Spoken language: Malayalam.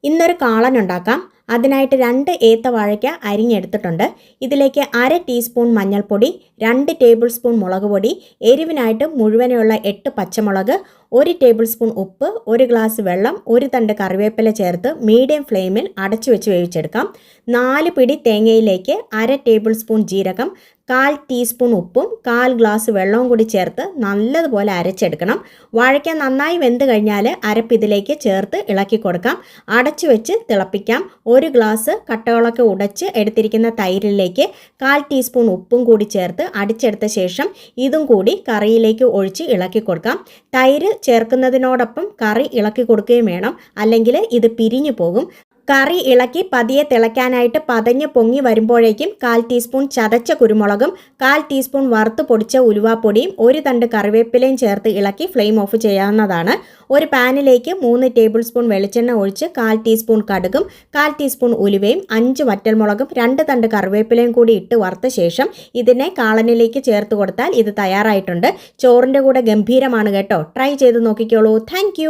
ഇന്നൊരു കാളൻ ഉണ്ടാക്കാം. അതിനായിട്ട് 2 ഏത്തവാഴയ്ക്ക അരിഞ്ഞെടുത്തിട്ടുണ്ട്. ഇതിലേക്ക് 1/2 ടീസ്പൂൺ മഞ്ഞൾപ്പൊടി, 2 ടേബിൾ സ്പൂൺ മുളക് പൊടി, എരിവിനായിട്ട് മുഴുവനുള്ള 8 പച്ചമുളക്, 1 ടേബിൾ സ്പൂൺ ഉപ്പ്, 1 ഗ്ലാസ് വെള്ളം, 1 തണ്ട് കറിവേപ്പില ചേർത്ത് മീഡിയം ഫ്ലെയിമിൽ അടച്ചു വെച്ച് വേവിച്ചെടുക്കാം. 4 പിടി തേങ്ങയിലേക്ക് 1/2 ടേബിൾ സ്പൂൺ ജീരകം, 1/4 ടീസ്പൂൺ ഉപ്പും 1/4 ഗ്ലാസ് വെള്ളവും കൂടി ചേർത്ത് നല്ലതുപോലെ അരച്ചെടുക്കണം. വാഴയ്ക്ക നന്നായി വെന്ത് കഴിഞ്ഞാൽ അരപ്പ് ഇതിലേക്ക് ചേർത്ത് ഇളക്കി കൊടുക്കാം. അടച്ചു വെച്ച് തിളപ്പിക്കാം. 1 ഗ്ലാസ് കട്ടകളൊക്കെ ഉടച്ച് എടുത്തിരിക്കുന്ന തൈരിലേക്ക് 1/4 ടീസ്പൂൺ ഉപ്പും കൂടി ചേർത്ത് അടിച്ചെടുത്ത ശേഷം ഇതും കൂടി കറിയിലേക്ക് ഒഴിച്ച് ഇളക്കി കൊടുക്കാം. തൈര് ചേർക്കുന്നതിനോടൊപ്പം കറി ഇളക്കി കൊടുക്കുകയും വേണം, അല്ലെങ്കിൽ ഇത് പിരിഞ്ഞു പോകും. കറി ഇളക്കി പതിയെ തിളയ്ക്കാനായിട്ട് പതഞ്ഞ് പൊങ്ങി വരുമ്പോഴേക്കും 1/4 ടീസ്പൂൺ ചതച്ച കുരുമുളകും 1/4 ടീസ്പൂൺ വറുത്ത് പൊടിച്ച ഉലുവാപ്പൊടിയും 1 തണ്ട് കറിവേപ്പിലയും ചേർത്ത് ഇളക്കി ഫ്ലെയിം ഓഫ് ചെയ്യാവുന്നതാണ്. ഒരു പാനിലേക്ക് 3 ടേബിൾ സ്പൂൺ വെളിച്ചെണ്ണ ഒഴിച്ച് 1/4 ടീസ്പൂൺ കടുകും 1/4 ടീസ്പൂൺ ഉലുവയും 5 വറ്റൽമുളകും 2 തണ്ട് കറിവേപ്പിലയും കൂടി ഇട്ട് വറുത്ത ശേഷം ഇതിനെ കാളനിലേക്ക് ചേർത്ത് കൊടുത്താൽ ഇത് തയ്യാറായിട്ടുണ്ട്. ചോറിൻ്റെ കൂടെ ഗംഭീരമാണ് കേട്ടോ. ട്രൈ ചെയ്ത് നോക്കിക്കോളൂ. താങ്ക്